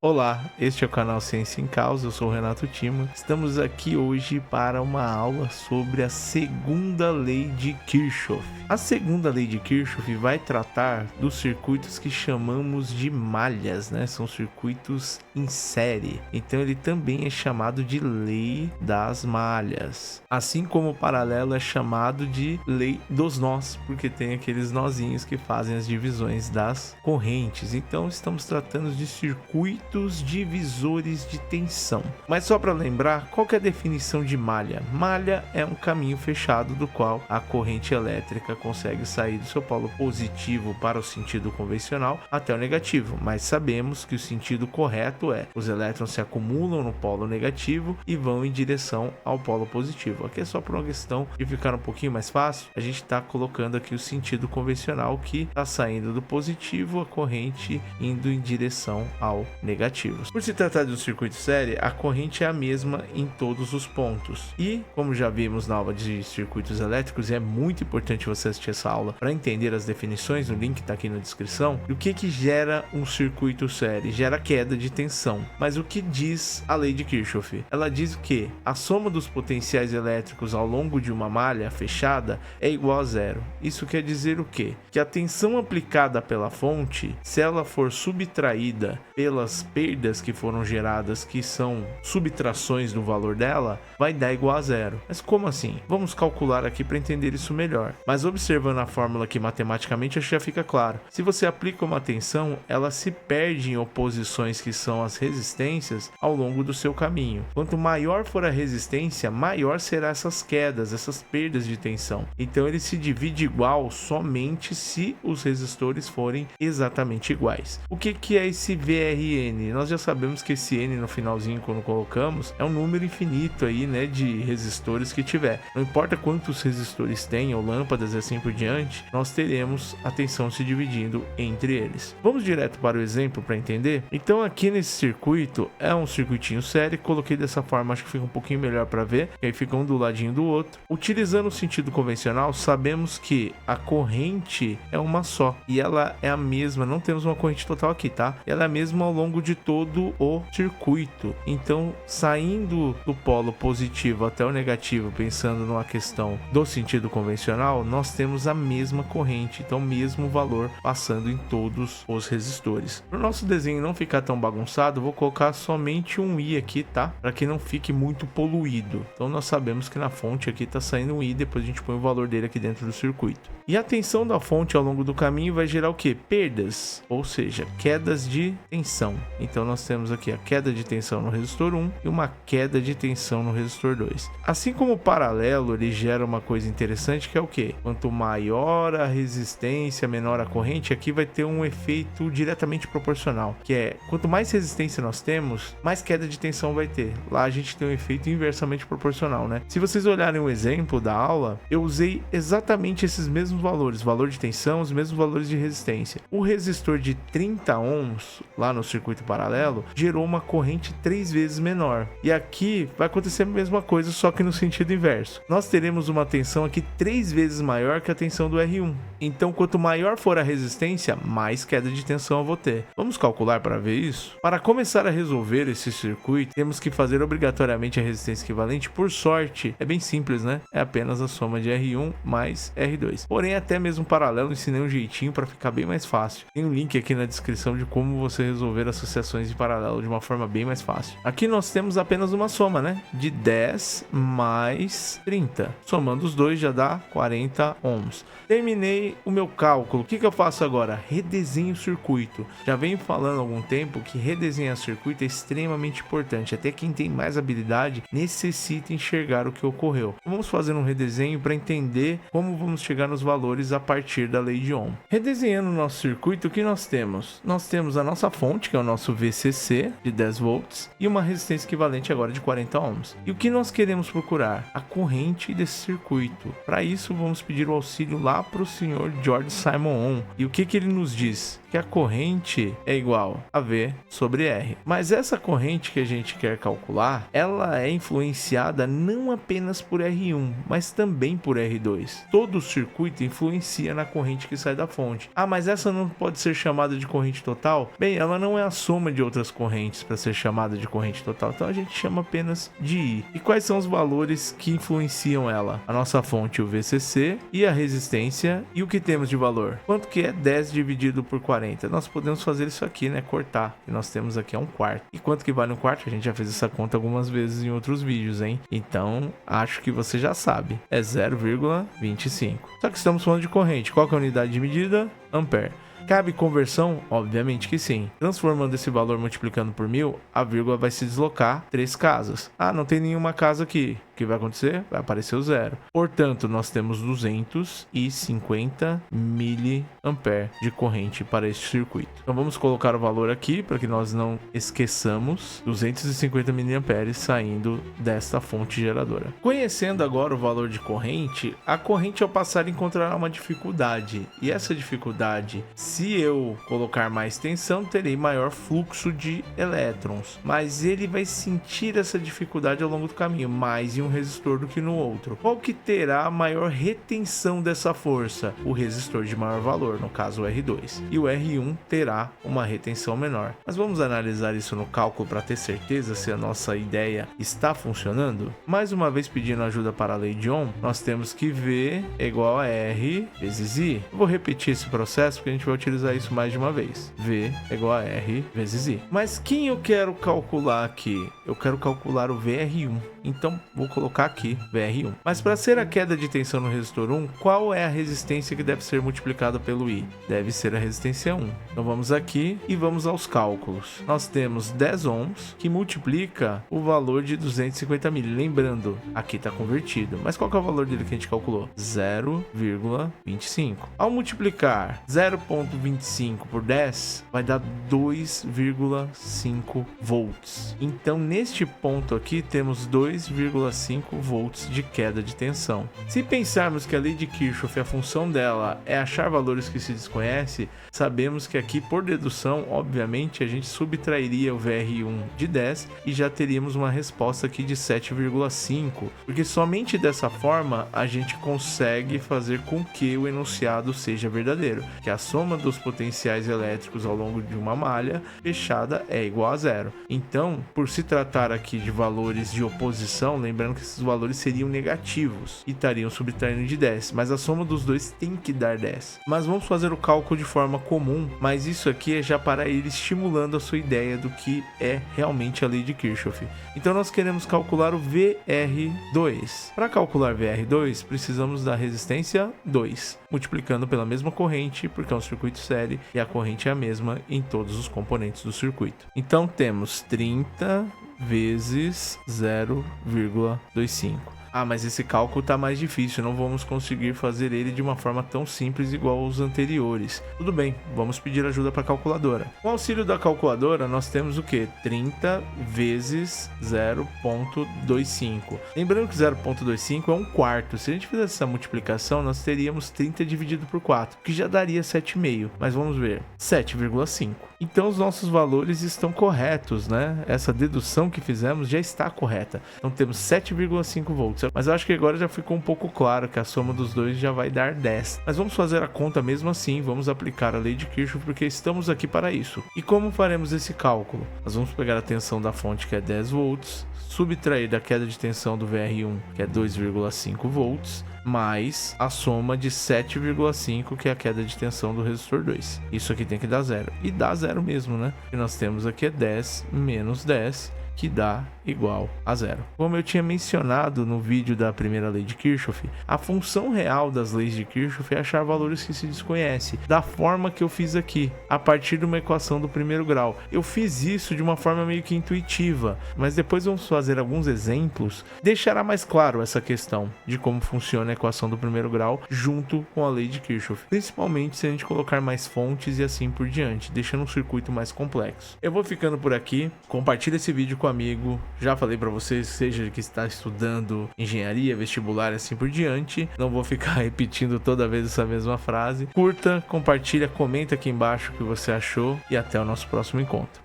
Olá, este é o canal Ciência em Causa, eu sou o Renato Tima. Estamos aqui hoje para uma aula sobre a segunda lei de Kirchhoff. A segunda lei de Kirchhoff vai tratar dos circuitos que chamamos de malhas, né? São circuitos em série. Então ele também é chamado de lei das malhas. Assim como o paralelo é chamado de lei dos nós, porque tem aqueles nozinhos que fazem as divisões das correntes. Então estamos tratando de circuitos divisores de tensão. Mas só para lembrar, qual que é a definição de malha? Malha é um caminho fechado do qual a corrente elétrica consegue sair do seu polo positivo para o sentido convencional até o negativo, mas sabemos que o sentido correto é: os elétrons se acumulam no polo negativo e vão em direção ao polo positivo. Aqui é só por uma questão de ficar um pouquinho mais fácil, a gente está colocando aqui o sentido convencional, que está saindo do positivo, a corrente indo em direção ao negativo. Por se tratar de um circuito série, a corrente é a mesma em todos os pontos. E, como já vimos na aula de circuitos elétricos, e é muito importante você assistir essa aula para entender as definições, o link está aqui na descrição, e o que gera um circuito série? Gera queda de tensão. Mas o que diz a lei de Kirchhoff? Ela diz que a soma dos potenciais elétricos ao longo de uma malha fechada é igual a zero. Isso quer dizer o quê? Que a tensão aplicada pela fonte, se ela for subtraída pelas perdas que foram geradas, que são subtrações do valor dela, vai dar igual a zero. Mas como assim? Vamos calcular aqui para entender isso melhor. Mas observando a fórmula aqui matematicamente, acho que já fica claro. Se você aplica uma tensão, ela se perde em oposições, que são as resistências, ao longo do seu caminho. Quanto maior for a resistência, maior serão essas quedas, essas perdas de tensão. Então ele se divide igual somente se os resistores forem exatamente iguais. O que é esse VRN? Nós já sabemos que esse N no finalzinho, quando colocamos, é um número infinito aí, né, de resistores que tiver. Não importa quantos resistores tem, ou lâmpadas e assim por diante, nós teremos a tensão se dividindo entre eles. Vamos direto para o exemplo para entender? Então aqui nesse circuito, é um circuitinho série, coloquei dessa forma, acho que fica um pouquinho melhor para ver, que aí fica um do ladinho do outro. Utilizando o sentido convencional, sabemos que a corrente é uma só, e ela é a mesma, não temos uma corrente total aqui, tá? Ela é a mesma ao longo de todo o circuito. Então, saindo do polo positivo até o negativo, pensando numa questão do sentido convencional, nós temos a mesma corrente, então mesmo valor passando em todos os resistores. Para o nosso desenho não ficar tão bagunçado, vou colocar somente um I aqui, tá? Para que não fique muito poluído. Então nós sabemos que na fonte aqui está saindo um I, depois a gente põe o valor dele aqui dentro do circuito. E a tensão da fonte ao longo do caminho vai gerar o que? Perdas, ou seja, quedas de tensão. Então nós temos aqui a queda de tensão no resistor 1 e uma queda de tensão no resistor 2. Assim como o paralelo, ele gera uma coisa interessante, que é o que? Quanto maior a resistência, menor a corrente, aqui vai ter um efeito diretamente proporcional, que é quanto mais resistência nós temos, mais queda de tensão vai ter. Lá a gente tem um efeito inversamente proporcional, né? Se vocês olharem o exemplo da aula, eu usei exatamente esses mesmos valores, valor de tensão, os mesmos valores de resistência. O resistor de 30 ohms, lá no circuito paralelo, gerou uma corrente 3 vezes menor. E aqui vai acontecer a mesma coisa, só que no sentido inverso. Nós teremos uma tensão aqui 3 vezes maior que a tensão do R1. Então, quanto maior for a resistência, mais queda de tensão eu vou ter. Vamos calcular para ver isso? Para começar a resolver esse circuito, temos que fazer obrigatoriamente a resistência equivalente. Por sorte, é bem simples, né? É apenas a soma de R1 mais R2. Porém, até mesmo paralelo, ensinei um jeitinho para ficar bem mais fácil. Tem um link aqui na descrição de como você resolver associações de paralelo de uma forma bem mais fácil. Aqui nós temos apenas uma soma, né? De 10 mais 30. Somando os dois já dá 40 ohms. Terminei o meu cálculo. O que eu faço agora? Redesenho o circuito. Já venho falando há algum tempo que redesenhar circuito é extremamente importante. Até quem tem mais habilidade necessita enxergar o que ocorreu. Vamos fazer um redesenho para entender como vamos chegar nos valores a partir da lei de Ohm. Redesenhando o nosso circuito, o que nós temos? Nós temos a nossa fonte, que é o nosso VCC de 10 volts, e uma resistência equivalente agora de 40 ohms. E o que nós queremos procurar? A corrente desse circuito. Para isso, vamos pedir o auxílio lá para o senhor George Simon Ohm. E o que ele nos diz? Que a corrente é igual a V sobre R. Mas essa corrente que a gente quer calcular, ela é influenciada não apenas por R1, mas também por R2. Todo o circuito influencia na corrente que sai da fonte. Ah, mas essa não pode ser chamada de corrente total? Bem, ela não é a soma de outras correntes para ser chamada de corrente total, então a gente chama apenas de I. E quais são os valores que influenciam ela? A nossa fonte, o VCC, e a resistência. E o que temos de valor? Quanto que é 10 dividido por 40? Nós podemos fazer isso aqui, né? Cortar. E nós temos aqui 1/4. E quanto que vale 1/4? A gente já fez essa conta algumas vezes em outros vídeos, hein? Então, acho que você já sabe. É 0,25. Só que estamos falando de corrente. Qual que é a unidade de medida? Ampere. Cabe conversão? Obviamente que sim. Transformando esse valor multiplicando por 1000, a vírgula vai se deslocar 3 casas. Ah, não tem nenhuma casa aqui. O que vai acontecer? Vai aparecer o zero. Portanto, nós temos 250 miliampere de corrente para este circuito. Então vamos colocar o valor aqui para que nós não esqueçamos. 250 miliamperes saindo desta fonte geradora. Conhecendo agora o valor de corrente, a corrente ao passar encontrará uma dificuldade. E essa dificuldade, se eu colocar mais tensão, terei maior fluxo de elétrons. Mas ele vai sentir essa dificuldade ao longo do caminho, mais em um resistor do que no outro. Qual que terá maior retenção dessa força? O resistor de maior valor, no caso o R2. E o R1 terá uma retenção menor. Mas vamos analisar isso no cálculo para ter certeza se a nossa ideia está funcionando? Mais uma vez pedindo ajuda para a lei de Ohm, nós temos que V é igual a R vezes I. Eu vou repetir esse processo porque a gente vai utilizar isso mais de uma vez. V é igual a R vezes I. Mas quem eu quero calcular aqui? Eu quero calcular o VR1. Então vou colocar aqui VR1. Mas para ser a queda de tensão no resistor 1, qual é a resistência que deve ser multiplicada pelo I? Deve ser a resistência 1. Então vamos aqui e vamos aos cálculos. Nós temos 10 ohms que multiplica o valor de 250 mil. Lembrando, aqui está convertido. Mas qual que é o valor dele que a gente calculou? 0,25. Ao multiplicar 0,25 por 10, vai dar 2,5 volts. Então neste ponto aqui temos 2,5 volts de queda de tensão. Se pensarmos que a lei de Kirchhoff, a função dela é achar valores que se desconhece, sabemos que aqui por dedução, obviamente, a gente subtrairia o VR1 de 10 e já teríamos uma resposta aqui de 7,5, porque somente dessa forma a gente consegue fazer com que o enunciado seja verdadeiro, que a soma dos potenciais elétricos ao longo de uma malha fechada é igual a zero. Então, por se tratar aqui de valores de oposição, lembrando que esses valores seriam negativos e estariam subtraindo de 10, mas a soma dos dois tem que dar 10. Mas vamos fazer o cálculo de forma comum, mas isso aqui é já para ir estimulando a sua ideia do que é realmente a lei de Kirchhoff. Então nós queremos calcular o VR2. Para calcular VR2, precisamos da resistência 2, multiplicando pela mesma corrente, porque é um circuito série e a corrente é a mesma em todos os componentes do circuito. Então temos 30 vezes 0,25. Ah, mas esse cálculo está mais difícil, não vamos conseguir fazer ele de uma forma tão simples igual aos anteriores. Tudo bem, vamos pedir ajuda para a calculadora. Com o auxílio da calculadora, nós temos o que? 30 vezes 0,25. Lembrando que 0,25 é 1/4. Se a gente fizesse essa multiplicação, nós teríamos 30 dividido por 4, que já daria 7,5. Mas vamos ver, 7,5. Então os nossos valores estão corretos, né? Essa dedução que fizemos já está correta. Então temos 7,5 volts. Mas eu acho que agora já ficou um pouco claro que a soma dos dois já vai dar 10. Mas vamos fazer a conta mesmo assim, vamos aplicar a lei de Kirchhoff porque estamos aqui para isso. E como faremos esse cálculo? Nós vamos pegar a tensão da fonte que é 10 volts, subtrair da queda de tensão do VR1 que é 2,5 volts, mais a soma de 7,5 que é a queda de tensão do resistor 2. Isso aqui tem que dar zero. E dá zero mesmo, né? E nós temos aqui é 10 menos 10, que dá igual a zero. Como eu tinha mencionado no vídeo da primeira lei de Kirchhoff, a função real das leis de Kirchhoff é achar valores que se desconhece, da forma que eu fiz aqui, a partir de uma equação do primeiro grau. Eu fiz isso de uma forma meio que intuitiva, mas depois vamos fazer alguns exemplos, deixará mais claro essa questão de como funciona a equação do primeiro grau junto com a lei de Kirchhoff, principalmente se a gente colocar mais fontes e assim por diante, deixando um circuito mais complexo. Eu vou ficando por aqui, compartilha esse vídeo com um amigo, já falei para vocês, seja que está estudando engenharia, vestibular e assim por diante, não vou ficar repetindo toda vez essa mesma frase. Curta, compartilha, comenta aqui embaixo o que você achou e até o nosso próximo encontro.